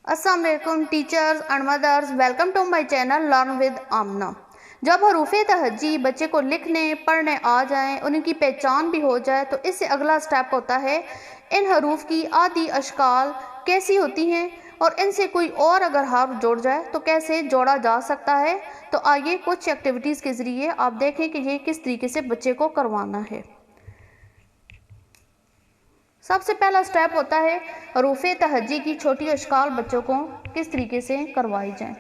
अस्सलाम वालेकुम teachers and mothers, welcome to my channel learn with Amna. जब हरूफ़े तहज्जी बच्चे को लिखने पढ़ने आ जाएं, उनकी पहचान भी हो जाए, तो इससे अगला स्टेप होता है इन हरूफ की आदि अशकाल कैसी होती हैं और इनसे कोई और अगर हर्फ जुड़ जाए तो कैसे जोड़ा जा सकता है। तो आइए कुछ एक्टिविटीज़ के ज़रिए आप देखें कि ये किस तरीके से बच्चे को करवाना है। सबसे पहला स्टेप होता है हरूफ़े तहज्जी की छोटी अशकाल बच्चों को किस तरीके से करवाई जाए।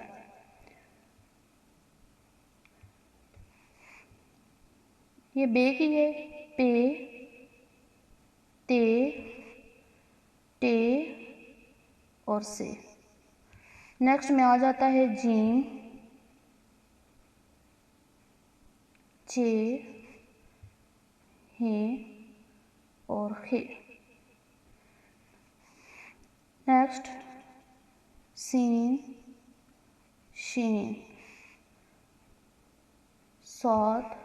ये बे की है, पे, ते, टे और से। नेक्स्ट में आ जाता है जीम, चे, हे और खे। नेक्स्ट सीन, शीन, स्वाद,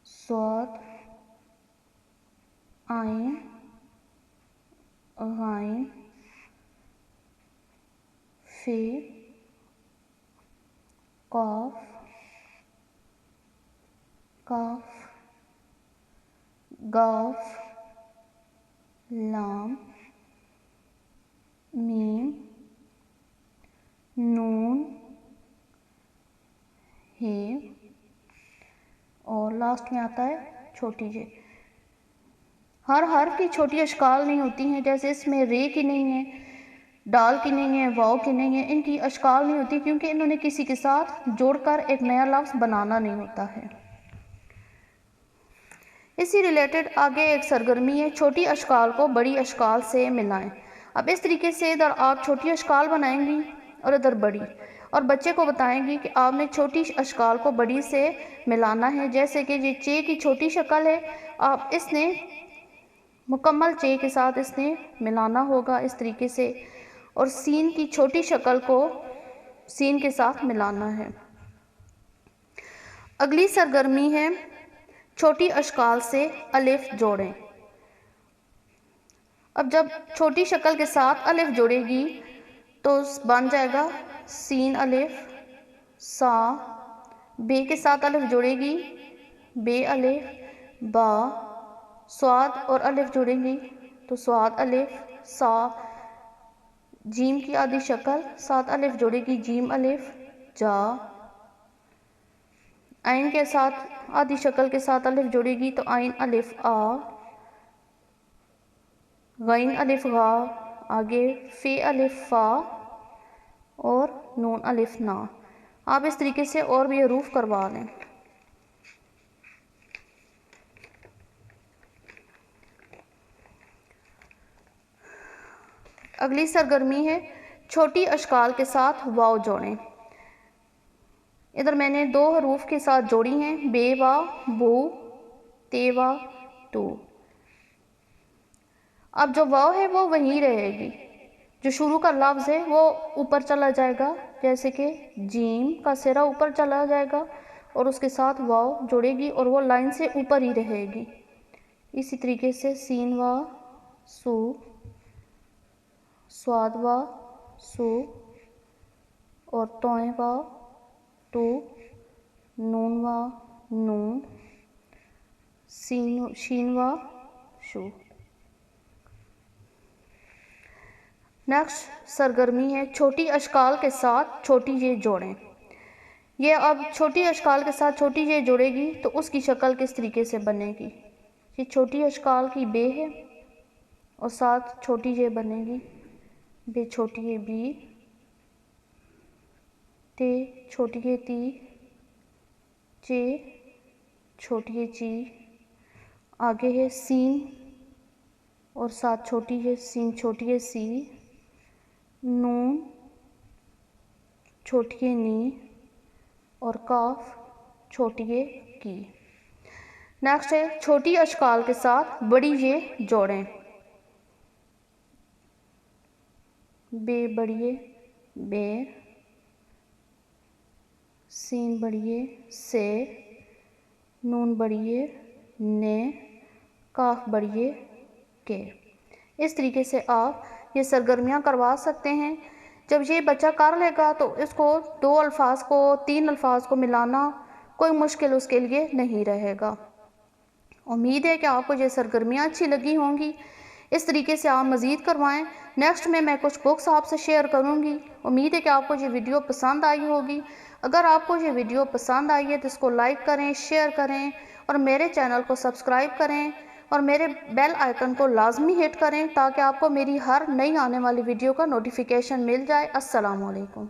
स्वाद, आइन, गाइन, फे, काफ, काफ, गाफ, लाम, मीम, नून, हे और लास्ट में आता है छोटी जे। हर हर्फ की छोटी अशकाल नहीं होती हैं, जैसे इसमें रे की नहीं है, डाल की नहीं है, वाव की नहीं है, इनकी अशकाल नहीं होती क्योंकि इन्होंने किसी के साथ जोड़कर एक नया लफ्ज़ बनाना नहीं होता है। इसी रिलेटेड आगे एक सरगर्मी है, छोटी अशकाल को बड़ी अशकाल से मिलाएं। अब इस तरीके से इधर आप छोटी अशकाल बनाएंगी और इधर बड़ी, और बच्चे को बताएंगी कि आपने छोटी अशकाल को बड़ी से मिलाना है। जैसे कि ये चे की छोटी शक्ल है, आप इसने मुकम्मल चे के साथ इसने मिलाना होगा इस तरीके से, और सीन की छोटी शक्ल को सीन के साथ मिलाना है। अगली सरगर्मी है छोटी अशकाल से अलिफ जोड़ें। अब जब छोटी शक्ल के साथ अलिफ जोड़ेगी तो बन जाएगा सीन अलिफ, सा। बे के साथ अलिफ जोड़ेगी, बे अलिफ, बा। स्वाद और अलिफ जोड़ेंगी तो स्वाद अलिफ, सा। जीम की आधी शक्ल, साथ अलिफ जोड़ेगी, जीम अलिफ, जा। आइन के साथ आधी शक्ल के साथ अलिफ जोड़ेगी तो आइन अलिफ, आ। गाइन अलिफ, गा। आगे फे अलिफ, फा और नून अलिफ, ना। आप इस तरीके से और भी हरूफ करवा लें। अगली सरगर्मी है छोटी अशकाल के साथ वाव जोड़ें। इधर मैंने दो हरूफ के साथ जोड़ी हैं, बे वा, बू, ते वा, टू। अब जो वाव है वो वहीं रहेगी, जो शुरू का लफ्ज़ है वो ऊपर चला जाएगा, जैसे कि जीम का सिरा ऊपर चला जाएगा और उसके साथ वाव जोड़ेगी और वो लाइन से ऊपर ही रहेगी। इसी तरीके से सीन वा, सू, स्वाद वा, सू और तोए वा, टू, नून वा, नू, शीन वा, शू। नेक्स्ट सरगर्मी है छोटी अशकाल के साथ छोटी ये जोड़ें। ये अब छोटी अशकाल के साथ छोटी ये जोड़ेगी तो उसकी शक्ल किस तरीके से बनेगी। ये छोटी अशकाल की बे है और साथ छोटी ये बनेगी, बे छोटी ये बी, ते छोटी ये ती, चे छोटी ये ची। आगे है सीन और साथ छोटी है सीन, छोटी है सी। नून छोटी है नी और काफ छोटी है की। नेक्स्ट है छोटी अशकाल के साथ बड़ी ये जोड़ें। बे बड़िए, बे, सीन बड़िए, से, नून बड़िए, ने, काफ बढ़िए के। इस तरीके से आप ये सरगर्मियाँ करवा सकते हैं। जब ये बच्चा कर लेगा तो इसको 2 अल्फाज को 3 अल्फाज को मिलाना कोई मुश्किल उसके लिए नहीं रहेगा। उम्मीद है कि आपको ये सरगर्मियाँ अच्छी लगी होंगी। इस तरीके से आप मज़ीद करवाएं। नेक्स्ट में मैं कुछ बुक्स आपसे शेयर करूंगी। उम्मीद है कि आपको ये वीडियो पसंद आई होगी। अगर आपको ये वीडियो पसंद आई है तो इसको लाइक करें, शेयर करें और मेरे चैनल को सब्सक्राइब करें और मेरे बेल आइकन को लाजमी हिट करें ताकि आपको मेरी हर नई आने वाली वीडियो का नोटिफिकेशन मिल जाए। अस्सलाम वालेकुम।